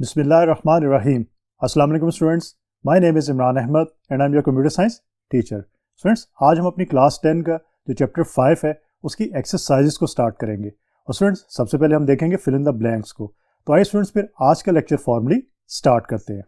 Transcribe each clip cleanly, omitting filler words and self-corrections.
Bismillahirrahmanirrahim. Assalamu alaikum students. My name is Imran Ahmed and I'm your computer science teacher. Students, आज हम अपनी class 10 का जो chapter 5 है उसकी एक्सरसाइजेस को स्टार्ट करेंगे। और स्टूडेंट्स, सबसे पहले हम देखेंगे फिल इन द ब्लैंक्स को। तो आइए स्टूडेंट्स फिर आज का लेक्चर फॉर्मली स्टार्ट करते हैं।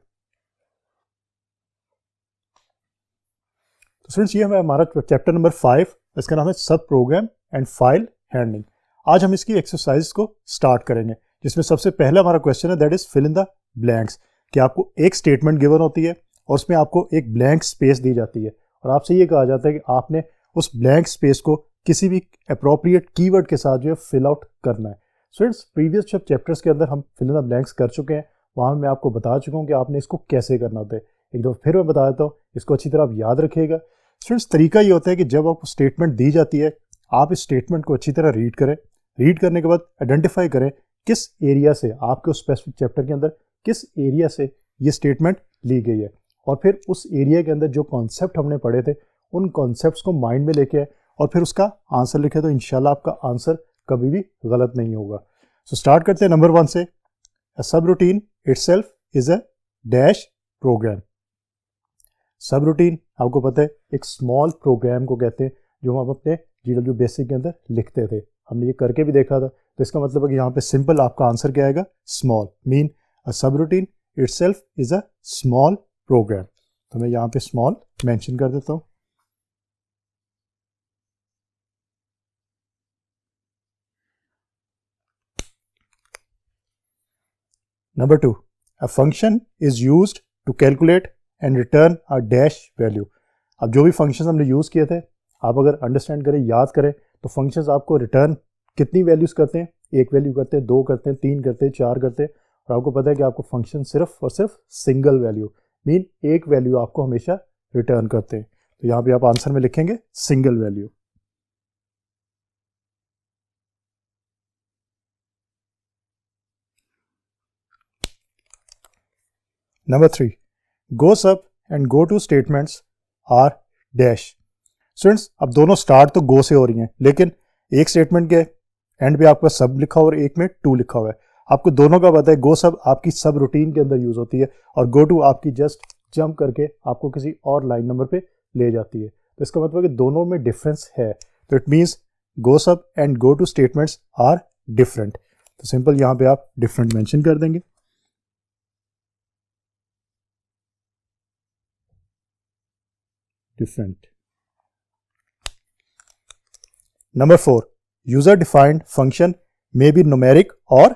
तो स्टूडेंट्स, ये है हमारा चैप्टर नंबर 5, इसका नाम है सब प्रोग्राम एंड फाइल हैंडलिंग। आज हम इसकी एक्सरसाइज को स्टार्ट करेंगे, जिसमें सबसे पहला हमारा क्वेश्चन है that is fill in the blanks. कि आपको एक स्टेटमेंट गिवन होती है और उसमें आपको एक ब्लैंक स्पेस दी जाती है और आपसे ये कहा जाता है कि आपने उस ब्लैंक स्पेस को किसी भी अप्रोप्रिएट कीवर्ड के साथ जो है फिल आउट करना है। स्टूडेंट्स, प्रीवियस सब चैप्टर्स के अंदर हम फिल इन द ब्लैंक्स कर चुके हैं, वहाँ मैं आपको बता चुका हूँ कि आपने इसको कैसे करना होता है। एक दो फिर मैं बता देता हूँ, इसको अच्छी तरह आप याद रखिएगा। स्टूडेंट्स, तरीका ये होता है कि जब आपको स्टेटमेंट दी जाती है, आप इस स्टेटमेंट को अच्छी तरह रीड करें। रीड करने के बाद आइडेंटिफाई करें किस एरिया से, आपके उस स्पेसिफिक चैप्टर के अंदर किस एरिया से ये स्टेटमेंट ली गई है, और फिर उस एरिया के अंदर जो कॉन्सेप्ट हमने पढ़े थे उन कॉन्सेप्ट्स को माइंड में लेके आए और फिर उसका आंसर लिखे, तो इंशाल्लाह आपका आंसर कभी भी गलत नहीं होगा। सो स्टार्ट करते हैं नंबर 1 से। A subroutine itself is a dash program. Subroutine आपको पता है एक स्मॉल प्रोग्राम को कहते हैं जो हम अपने GW बेसिक के अंदर लिखते थे। हमने ये करके भी देखा था, तो इसका मतलब है कि यहाँ पे सिंपल आपका आंसर क्या आएगा, small. Mean a subroutine itself is a small program. तो मैं यहाँ पे स्मॉल मेंशन कर देता हूँ। Number 2, a function is used to calculate and return a dash value. अब जो भी फंक्शन हमने यूज किए थे, आप अगर अंडरस्टैंड करें, याद करें, तो फंक्शंस आपको रिटर्न कितनी वैल्यूज करते हैं, एक वैल्यू करते हैं, 2 करते हैं, 3 करते हैं, 4 करते हैं। और आपको पता है कि आपको फंक्शन सिर्फ और सिर्फ सिंगल वैल्यू, मीन एक वैल्यू आपको हमेशा रिटर्न करते हैं। तो यहाँ पे आप आंसर में लिखेंगे single value. Number 3, gosub and goto statements are dash. Students, अब दोनों स्टार्ट तो गो से हो रही हैं, लेकिन एक स्टेटमेंट के एंड पे आपका सब लिखा हुआ और एक में टू लिखा हुआ है। आपको दोनों का पता है, गो सब आपकी सब रूटीन के अंदर यूज होती है और गो टू आपकी जस्ट जंप करके आपको किसी और लाइन नंबर पे ले जाती है। तो इसका मतलब है कि दोनों में डिफरेंस है। तो it means gosub and goto statements are different. तो सिंपल यहाँ पे आप डिफरेंट मेंशन कर देंगे। Different. Number 4, user defined function may be numeric or,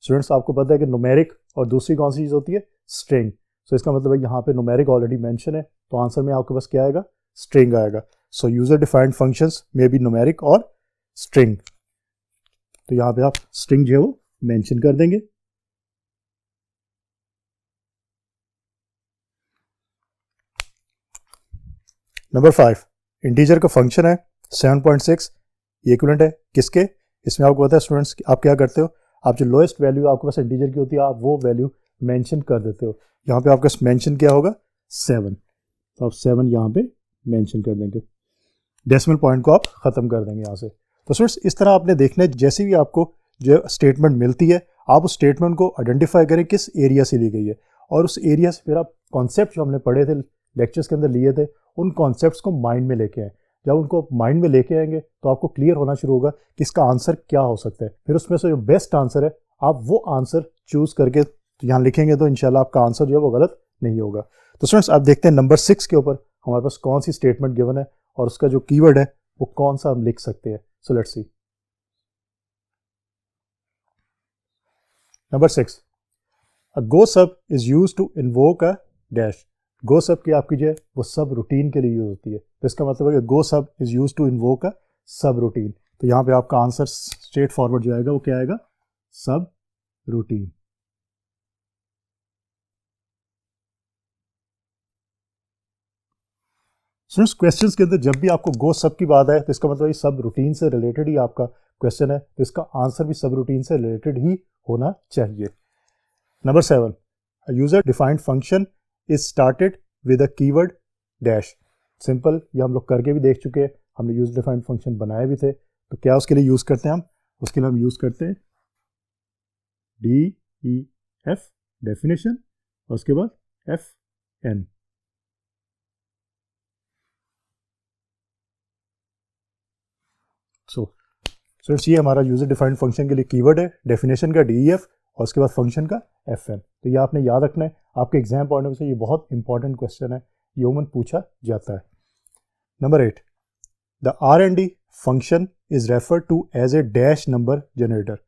students आपको पता है कि न्यूमेरिक और दूसरी कौन सी चीज होती है, स्ट्रिंग। सो इसका मतलब है यहाँ पे न्यूमेरिक ऑलरेडी मेंशन है, तो आंसर में आपके पास क्या आएगा, स्ट्रिंग आएगा। सो user defined functions may be numeric और स्ट्रिंग। तो यहाँ पे आप स्ट्रिंग जो है वो मेंशन कर देंगे। नंबर 5, इंटीजर का फंक्शन है 7.6, ये इक्विवेलेंट है किसके, इसमें आपको पता है स्टूडेंट्स आप क्या करते हो, आप जो लोएस्ट वैल्यू आपके पास इंटीजर की होती है, आप वो वैल्यू मेंशन कर देते हो। यहाँ पे आपका मेंशन क्या होगा, 7। तो आप 7 यहाँ पे मेंशन कर देंगे, डेसिमल पॉइंट को आप खत्म कर देंगे यहाँ से। तो स्टूडेंट्स, इस तरह आपने देखना है, जैसे भी आपको जो स्टेटमेंट मिलती है, आप उस स्टेटमेंट को आइडेंटिफाई करें किस एरिया से ली गई है, और उस एरिया से फिर आप कॉन्सेप्ट जो हमने पढ़े थे लेक्चर्स के अंदर लिए थे, उन कॉन्सेप्ट्स को माइंड में लेके आए। जब उनको माइंड में लेके आएंगे तो आपको क्लियर होना शुरू होगा कि इसका आंसर क्या हो सकता है। फिर उसमें से जो बेस्ट आंसर है, आप वो आंसर चूज करके यहाँ लिखेंगे, तो इंशाल्लाह आपका आंसर जो है वो गलत नहीं होगा। तो स्टूडेंट्स, आप देखते हैं नंबर 6 के ऊपर हमारे पास कौन सी स्टेटमेंट गिवन है और उसका जो कीवर्ड है वो कौन सा हम लिख सकते हैं। सो let's see. Number 6, a go sub is use to invoke a dash. Go sub की आपकी जो है वो सब रूटीन के लिए यूज होती है। तो इसका मतलब है कि गो sub is use to invoke अ सब रूटीन। तो यहाँ पे आपका आंसर स्ट्रेट फॉरवर्ड जो आएगा वो क्या आएगा, सब रूटीन। स्टूडेंट्स, क्वेश्चंस के अंदर जब भी आपको गो सब की बात आए, तो इसका मतलब ये सब रूटीन से रिलेटेड ही आपका क्वेश्चन है, तो इसका आंसर भी सब रूटीन से रिलेटेड ही होना चाहिए। Number 7, a user defined function is started with a keyword dash. Simple, ये हम लोग करके भी देख चुके हैं, हमने यूजर डिफाइंड फंक्शन बनाए भी थे। तो क्या उसके लिए यूज करते हैं हम, उसके लिए हम यूज करते हैं DEF डेफिनेशन और उसके बाद FN। सो ये हमारा यूजर डिफाइंड फंक्शन के लिए कीवर्ड है, डेफिनेशन का DEF और उसके बाद फंक्शन का FN। तो ये आपने याद रखना है, आपके एग्जाम पॉइंट ऑफ व्यू से ये बहुत इंपॉर्टेंट क्वेश्चन है, ये उमन पूछा जाता है। Number 8, the R&D function is refer to as a dash number generator.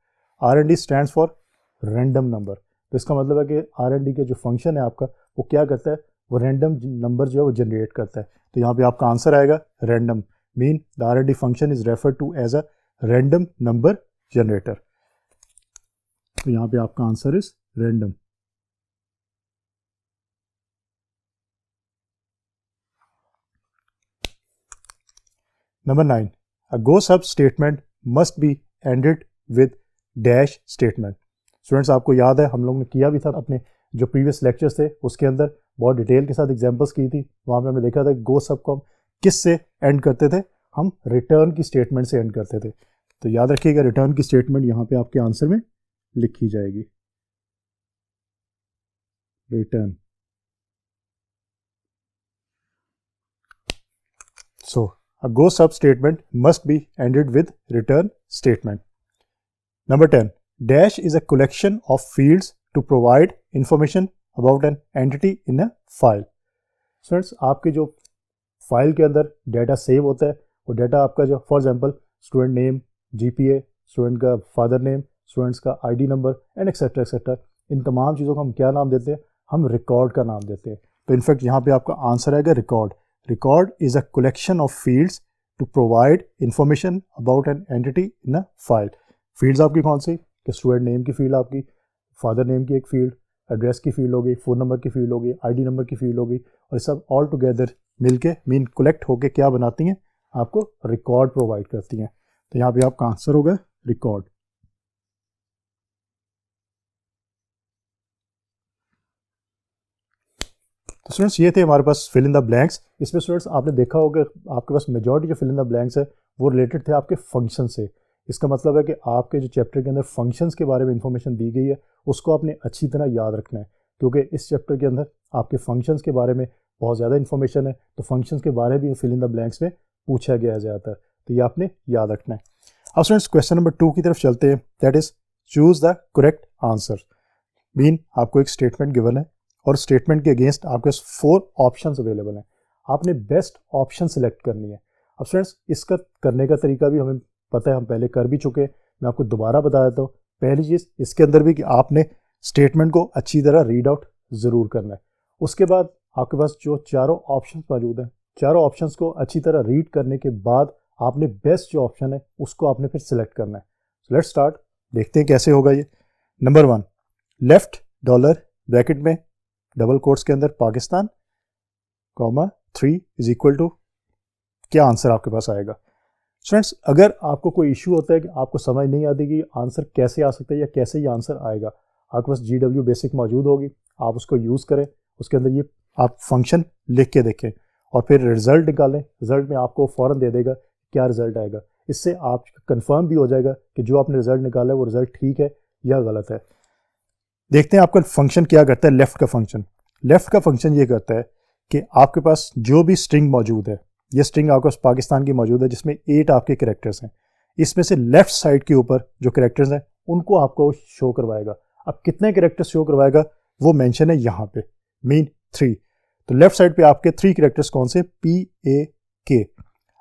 R&D stands for random number. तो इसका मतलब है कि R&D के जो फंक्शन है आपका वो क्या करता है, वो रैंडम नंबर जो है वो जनरेट करता है। तो यहाँ पे आपका आंसर आएगा random, mean the R&D function is refer to as a random number generator. तो यहाँ पे आपका answer is random. Number 9, a go sub statement must be ended with dash statement. Students आपको याद है हम लोग ने किया भी था अपने जो प्रीवियस लेक्चर्स थे उसके अंदर बहुत डिटेल के साथ एग्जांपल्स की थी। वहाँ पे हमने देखा था गो सब को हम किस से एंड करते थे, हम रिटर्न की स्टेटमेंट से एंड करते थे। तो याद रखिएगा रिटर्न की स्टेटमेंट यहाँ पे आपके आंसर में लिखी जाएगी, return. So a go sub statement must be ended with return statement. Number 10, dash is a collection of fields to provide information about an entity in a file. Students आपके जो file के अंदर data save होता है वो data आपका जो for example student name, GPA, student का फादर नेम, स्टूडेंट्स का ID number and etcetera etcetera, इन तमाम चीज़ों को हम क्या नाम देते हैं, हम रिकॉर्ड का नाम देते हैं। तो इनफैक्ट यहाँ पे आपका आंसर आएगा record. Record is a collection of fields to provide information about an entity in a file. Fields आपकी कौन सी, कि स्टूडेंट नेम की फील्ड आपकी, फादर नेम की एक फील्ड, एड्रेस की फील्ड होगी, फ़ोन नंबर की फील्ड होगी, ID नंबर की फील्ड होगी, और ये सब ऑल टुगेदर मिलके मीन कलेक्ट होके क्या बनाती हैं, आपको रिकॉर्ड प्रोवाइड करती हैं। तो यहाँ पे आपका आंसर होगा रिकॉर्ड। तो स्टूडेंट्स ये थे हमारे पास फिल इन द ब्लैंक्स। इसमें स्टूडेंट्स आपने देखा होगा आपके पास मेजॉरिटी जो फिल इन द ब्लैंक्स है वो रिलेटेड थे आपके फंक्शन से। इसका मतलब है कि आपके जो चैप्टर के अंदर फंक्शंस के बारे में इंफॉर्मेशन दी गई है उसको आपने अच्छी तरह याद रखना है, क्योंकि इस चैप्टर के अंदर आपके फंक्शंस के बारे में बहुत ज़्यादा इंफॉर्मेशन है। तो फंक्शंस के बारे में फिल इन द ब्लैंक्स में पूछा गया ज़्यादातर, तो ये आपने याद रखना है। अब स्टूडेंट्स क्वेश्चन नंबर 2 की तरफ चलते हैं, that is choose the correct answer. Mean आपको एक स्टेटमेंट गिवन है और स्टेटमेंट के अगेंस्ट आपके पास 4 ऑप्शंस अवेलेबल हैं, आपने बेस्ट ऑप्शन सेलेक्ट करनी है। अब फ्रेंड्स इसका करने का तरीका भी हमें पता है, हम पहले कर भी चुके हैं, मैं आपको दोबारा बता देता हूँ। पहली चीज़ इसके अंदर भी कि आपने स्टेटमेंट को अच्छी तरह रीड आउट ज़रूर करना है। उसके बाद आपके पास जो चारों ऑप्शंस मौजूद हैं, चारों ऑप्शंस को अच्छी तरह रीड करने के बाद आपने बेस्ट जो ऑप्शन है उसको आपने फिर सिलेक्ट करना है। सो लेट्स स्टार्ट, देखते हैं कैसे होगा ये। नंबर 1, लेफ्ट डॉलर ब्रैकेट में डबल कोट्स के अंदर Pakistan, comma 3 is equal to, क्या आंसर आपके पास आएगा। स्टूडेंट्स अगर आपको कोई इशू होता है कि आपको समझ नहीं आती कि आंसर कैसे आ सकता है या कैसे ये आंसर आएगा, आपके पास GW बेसिक मौजूद होगी, आप उसको यूज़ करें, उसके अंदर ये आप फंक्शन लिख के देखें और फिर रिजल्ट निकालें। रिजल्ट में आपको फ़ौरन दे देगा क्या रिजल्ट आएगा, इससे आप कंफर्म भी हो जाएगा कि जो आपने रिजल्ट निकाला है वो रिजल्ट ठीक है या गलत है। देखते हैं आपका फंक्शन क्या करता है। लेफ़्ट का फंक्शन, लेफ़्ट का फंक्शन ये करता है कि आपके पास जो भी स्ट्रिंग मौजूद है, ये स्ट्रिंग आपके पास पाकिस्तान की मौजूद है जिसमें 8 आपके कैरेक्टर्स हैं, इसमें से लेफ़्ट साइड के ऊपर जो कैरेक्टर्स हैं उनको आपको शो करवाएगा। अब कितने कैरेक्टर्स शो करवाएगा वो मेंशन है यहाँ पे, मीन 3। तो लेफ़्ट साइड पे आपके 3 कैरेक्टर्स कौन से, PAK।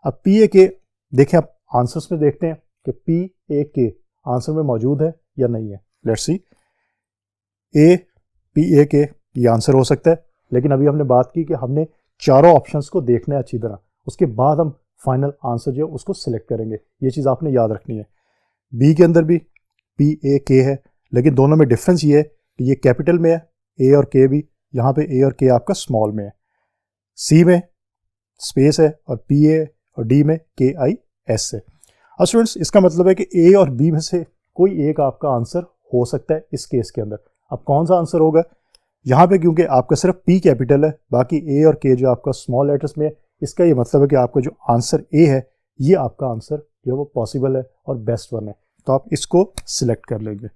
अब PAK देखें, आप आंसर्स में देखते हैं कि PAK आंसर में मौजूद है या नहीं है। लेट्स सी, PAK ये आंसर हो सकता है, लेकिन अभी हमने बात की कि हमने चारों ऑप्शंस को देखना है अच्छी तरह, उसके बाद हम फाइनल आंसर जो है उसको सिलेक्ट करेंगे। ये चीज़ आपने याद रखनी है। बी के अंदर भी PAK है, लेकिन दोनों में डिफरेंस ये है कि ये कैपिटल में है, A और K भी, यहाँ पे A और K आपका स्मॉल में है। सी में स्पेस है और PA और D में KIS है। अब स्टूडेंट्स इसका मतलब है कि A और B में से कोई एक आपका आंसर हो सकता है इस केस के अंदर। अब कौन सा आंसर होगा यहाँ पे, क्योंकि आपका सिर्फ P कैपिटल है, बाकी A और K जो आपका स्मॉल लेटर्स में है, इसका ये मतलब है कि आपका जो आंसर A है ये आपका आंसर जो है वो पॉसिबल है और बेस्ट वन है, तो आप इसको सिलेक्ट कर लेंगे।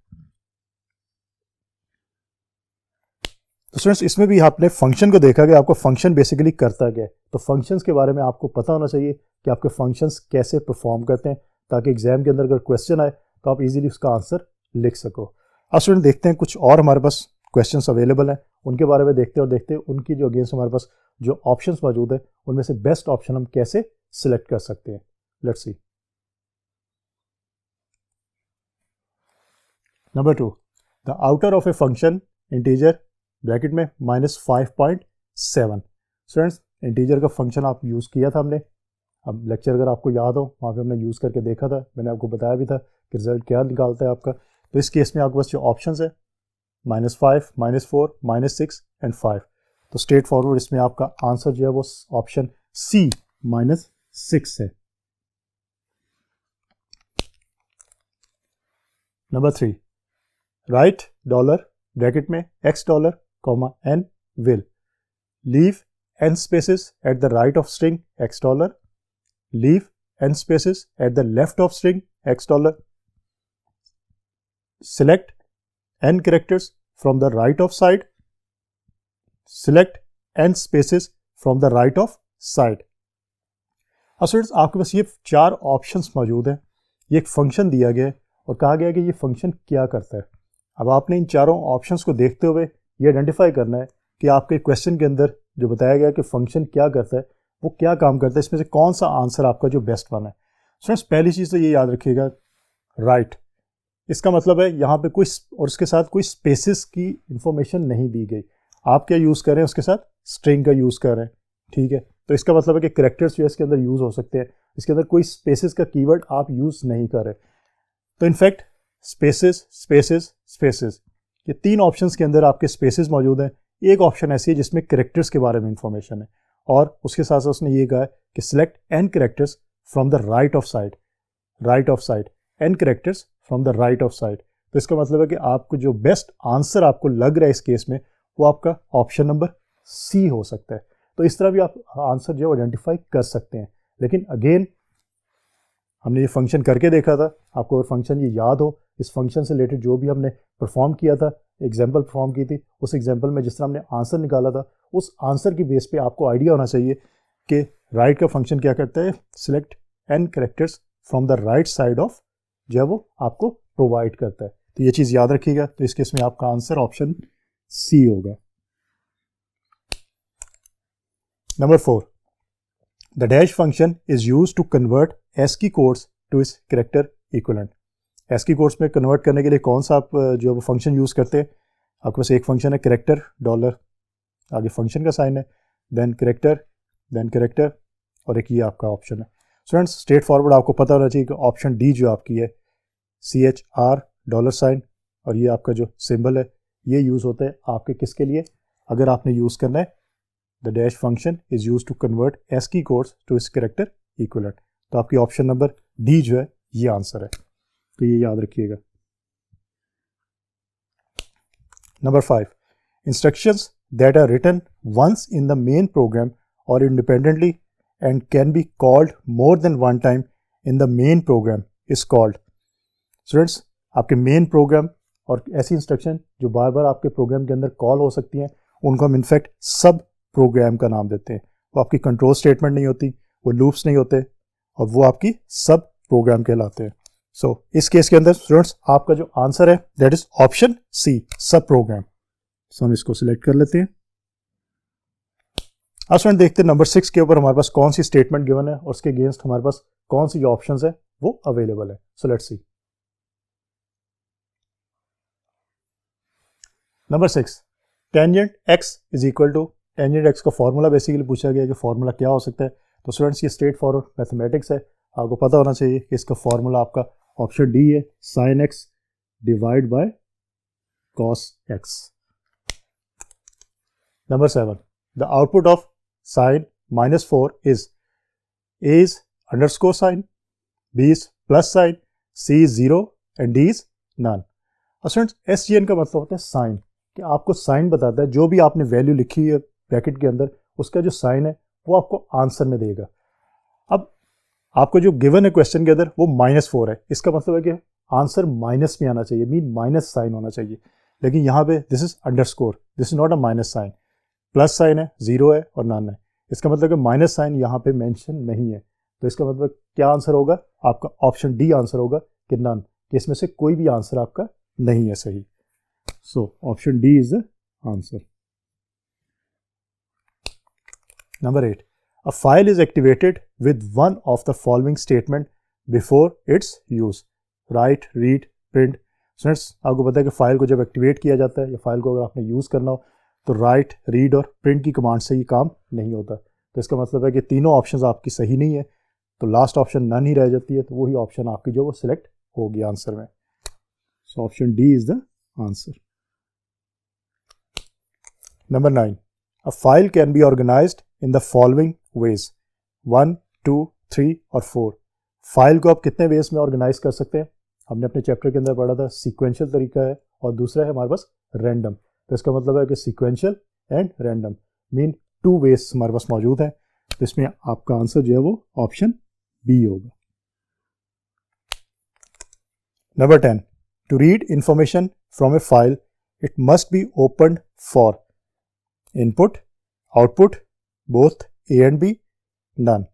तो स्टूडेंट्स इसमें भी आपने फंक्शन को देखा कि आपको फंक्शन बेसिकली करता क्या है। तो फंक्शंस के बारे में आपको पता होना चाहिए कि आपके फंक्शंस कैसे परफॉर्म करते हैं, ताकि एग्जाम के अंदर अगर क्वेश्चन आए तो आप इजीली उसका आंसर लिख सको। अब स्टूडेंट देखते हैं कुछ और हमारे पास क्वेश्चंस अवेलेबल हैं, उनके बारे में देखते हैं और देखते हैं उनकी जो अगेंस्ट हमारे पास जो ऑप्शंस मौजूद है उनमें से बेस्ट ऑप्शन हम कैसे सिलेक्ट कर सकते हैं। Let's see. Number 2, the outer of a function integer bracket में -5.7। स्टूडेंट्स इंटीजर का फंक्शन आप यूज़ किया था हमने, अब लेक्चर अगर आपको याद हो वहाँ पे हमने यूज़ करके देखा था, मैंने आपको बताया भी था कि रिजल्ट क्या निकालता है आपका। तो इस केस में आपके पास जो ऑप्शंस है -5, -4, -6 एंड 5। तो स्ट्रेट फॉरवर्ड इसमें आपका आंसर जो है वो ऑप्शन सी -6 है। नंबर 3, राइट डॉलर ब्रैकेट में $, n will leave n spaces at the right of string $, leave n spaces at the left of string $, select n characters from the right of side, select n spaces from the right of side। अब students आपके पास ये 4 options मौजूद हैं, ये एक function दिया गया है और कहा गया है कि ये फंक्शन क्या करता है। अब आपने इन चारों ऑप्शंस को देखते हुए ये आइडेंटिफाई करना है कि आपके क्वेश्चन के अंदर जो बताया गया कि फंक्शन क्या करता है, वो क्या काम करता है, इसमें से कौन सा आंसर आपका जो बेस्ट बना है। स्टूडेंट्स पहली चीज़ तो ये याद रखिएगा, राइट इसका मतलब है यहाँ पे कोई और उसके साथ कोई स्पेसिस की इंफॉर्मेशन नहीं दी गई। आप क्या यूज़ कर रहे हैं, उसके साथ स्ट्रिंग का यूज़ कर रहे हैं, ठीक है। तो इसका मतलब है कि कैरेक्टर्स जो है इसके अंदर यूज़ हो सकते हैं, इसके अंदर कोई स्पेसिस का कीवर्ड आप यूज़ नहीं कर रहे। तो इनफैक्ट स्पेसिस स्पेसिस स्पेसिस, ये 3 ऑप्शंस के अंदर आपके स्पेसिस मौजूद हैं। एक ऑप्शन ऐसी है जिसमें कैरेक्टर्स के बारे में इंफॉर्मेशन है, और उसके साथ साथ उसने ये कहा है कि select n characters from the right of side, right of side, n characters from the right of side. तो इसका मतलब है कि आपको जो बेस्ट आंसर आपको लग रहा है इस केस में वो आपका ऑप्शन नंबर सी हो सकता है। तो इस तरह भी आप आंसर जो आइडेंटिफाई कर सकते हैं। लेकिन अगेन हमने ये फंक्शन करके देखा था, आपको अगर फंक्शन ये याद हो, इस फंक्शन से रिलेटेड जो भी हमने परफॉर्म किया था, एग्जाम्पल परफॉर्म की थी, उस एग्जाम्पल में जिस तरह हमने आंसर निकाला था, उस आंसर की बेस पे आपको आइडिया होना चाहिए कि राइट का फंक्शन क्या करता है, select n characters from the right side of जो है वो आपको प्रोवाइड करता है। तो ये चीज़ याद रखिएगा। तो इस केस में आपका आंसर ऑप्शन सी होगा। Number 4, the dash function is use to convert ASCII codes to is character equivalent. ASCII codes में कन्वर्ट करने के लिए कौन सा आप जो फंक्शन यूज़ करते हैं, आपके पास एक फंक्शन है कैरेक्टर डॉलर, आगे फंक्शन का साइन है, देन कैरेक्टर और एक ये आपका ऑप्शन है। स्टूडेंट्स स्ट्रेट फॉरवर्ड आपको पता होना चाहिए कि ऑप्शन डी जो आपकी है CHR $, और ये आपका जो सिंबल है ये यूज़ होता है आपके किसके लिए, अगर आपने यूज़ करना है the dash function is use to convert ASCII codes to is character equivalent. तो आपकी ऑप्शन नंबर डी जो है ये आंसर है, तो ये याद रखिएगा। Number 5, instructions that are written once in the main program और independently and can be called more than one time in the main program is called. Students आपके मेन प्रोग्राम और ऐसी इंस्ट्रक्शन जो बार बार आपके प्रोग्राम के अंदर कॉल हो सकती हैं, उनको हम इनफैक्ट सब प्रोग्राम का नाम देते हैं। वो आपकी कंट्रोल स्टेटमेंट नहीं होती, वो लूप्स नहीं होते, और वो आपकी सब प्रोग्राम कहलाते हैं। सो इस केस के अंदर स्टूडेंट्स आपका जो आंसर है दैट इज ऑप्शन सी, सब प्रोग्राम। सो हम इसको सिलेक्ट कर लेते हैं। अब स्टूडेंट देखते हैं नंबर 6 के ऊपर हमारे पास कौन सी स्टेटमेंट गिवन है और उसके अगेंस्ट हमारे पास कौन सी जो ऑप्शंस है वो अवेलेबल है। So let's see. Number 6, tangent x is equal to, tangent x का फॉर्मूला बेसिकली पूछा गया कि फॉर्मूला क्या हो सकता है। तो स्टूडेंट्स ये स्ट्रेट फॉरवर्ड मैथमेटिक्स है, आपको पता होना चाहिए कि इसका फॉर्मूला आपका ऑप्शन डी है, sin x divide by cos x। Number 7, the output of sin -4 is a is underscore sign, b is plus sign, c is 0 and d is none। और स्टूडेंट्स SGN का मतलब होता है sign, कि आपको sign बताता है जो भी आपने वैल्यू लिखी है ब्रैकेट के अंदर, उसका जो साइन है वो आपको आंसर में देगा। अब आपको जो गिवन है क्वेश्चन के अंदर वो -4 है, इसका मतलब है कि आंसर माइनस में आना चाहिए, मीन माइनस साइन होना चाहिए। लेकिन यहाँ पे this is underscore, this is not a minus sign, plus sign है, जीरो है और नन है। इसका मतलब कि माइनस साइन यहाँ पे मेंशन नहीं है, तो इसका मतलब क्या आंसर होगा आपका? ऑप्शन डी आंसर होगा कि नन, कि इसमें से कोई भी आंसर आपका नहीं है सही। So option D is the answer. Number 8, a file is activated with one of the following statement before its use: write, read, print। Students आपको पता है कि फाइल को जब एक्टिवेट किया जाता है या फाइल को अगर आपने यूज़ करना हो तो राइट, रीड और प्रिंट की कमांड से ये काम नहीं होता। तो इसका मतलब है कि तीनों ऑप्शंस आपकी सही नहीं है, तो लास्ट ऑप्शन नन ही रह जाती है, तो वही ऑप्शन आपकी जो वो सिलेक्ट होगी आंसर में। So option D is the answer. Number 9, a file can be organized in the following ways: 1, 2, 3 और 4। फाइल को आप कितने वेज में ऑर्गेनाइज कर सकते हैं? हमने अपने चैप्टर के अंदर पढ़ा था सीक्वेंशियल तरीका है और दूसरा है हमारे पास रैंडम। तो इसका मतलब है कि sequential and random mean 2 ways हमारे पास मौजूद हैं, तो इसमें आपका आंसर जो है वो ऑप्शन बी होगा। Number 10, to read information from a file it must be opened for input, output, both A and B, none.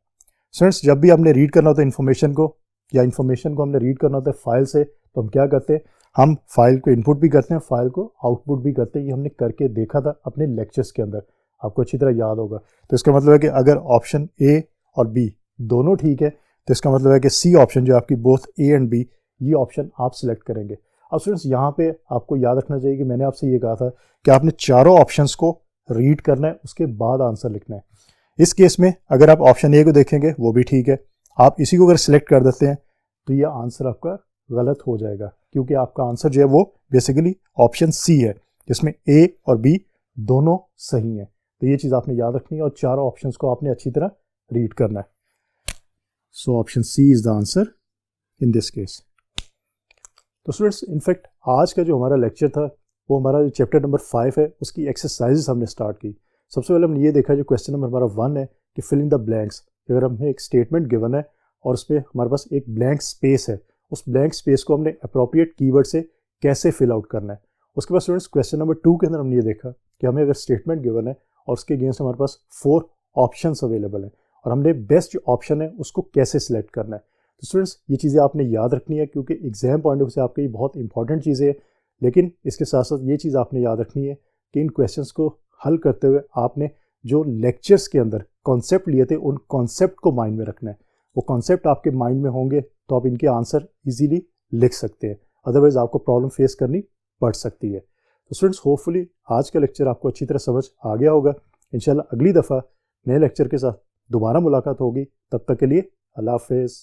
Students जब भी हमने रीड करना होता है इन्फॉर्मेशन को, या इन्फॉर्मेशन को हमने रीड करना होता है फाइल से, तो हम क्या करते हैं? हम फाइल को इनपुट भी करते हैं, फाइल को आउटपुट भी करते हैं। ये हमने करके देखा था अपने लेक्चर्स के अंदर, आपको अच्छी तरह याद होगा। तो इसका मतलब है कि अगर ऑप्शन ए और बी दोनों ठीक है तो इसका मतलब है कि सी ऑप्शन जो आपकी बोथ ए एंड बी, ये ऑप्शन आप सिलेक्ट करेंगे। अब स्टूडेंट्स यहाँ पे आपको याद रखना चाहिए कि मैंने आपसे ये कहा था कि आपने चारों ऑप्शंस को रीड करना है, उसके बाद आंसर लिखना है। इस केस में अगर आप ऑप्शन ए को देखेंगे वो भी ठीक है, आप इसी को अगर सिलेक्ट कर देते हैं तो ये आंसर आपका गलत हो जाएगा, क्योंकि आपका आंसर जो है वो बेसिकली ऑप्शन सी है, जिसमें ए और बी दोनों सही हैं। तो ये चीज़ आपने याद रखनी है और चारों ऑप्शंस को आपने अच्छी तरह रीड करना है। So option C is the answer in this case. तो स्टूडेंट्स इनफैक्ट आज का जो हमारा लेक्चर था वो हमारा जो चैप्टर नंबर 5 है उसकी एक्सरसाइजेस हमने स्टार्ट की। सबसे पहले हमने ये देखा जो क्वेश्चन नंबर हमारा 1 है कि फिल इन द ब्लैंक्स। अगर हमें एक स्टेटमेंट गिवन है और उस पर हमारे पास एक ब्लैंक स्पेस है, उस ब्लैंक स्पेस को हमने अप्रोप्रिएट कीवर्ड से कैसे फिल आउट करना है। उसके बाद स्टूडेंट्स क्वेश्चन नंबर 2 के अंदर हमने ये देखा कि हमें अगर स्टेटमेंट गिवन है और उसके अगेंस्ट हमारे पास 4 ऑप्शंस अवेलेबल हैं और हमने बेस्ट जो ऑप्शन है उसको कैसे सिलेक्ट करना है। तो स्टूडेंट्स ये चीज़ें आपने याद रखनी है, क्योंकि एग्जाम पॉइंट ऑफ व्यू से आपके ये बहुत इंपॉर्टेंट चीज़ें हैं। लेकिन इसके साथ साथ ये चीज़ आपने याद रखनी है कि इन क्वेश्चंस को हल करते हुए आपने जो लेक्चर्स के अंदर कॉन्सेप्ट लिए थे उन कॉन्सेप्ट को माइंड में रखना है। वो कॉन्सेप्ट आपके माइंड में होंगे तो आप इनके आंसर इजीली लिख सकते हैं, अदरवाइज आपको प्रॉब्लम फेस करनी पड़ सकती है। तो स्टूडेंट्स होपफुली आज का लेक्चर आपको अच्छी तरह समझ आ गया होगा। इंशाल्लाह अगली दफ़ा नए लेक्चर के साथ दोबारा मुलाकात होगी। तब तक के लिए अल्लाह हाफिज़।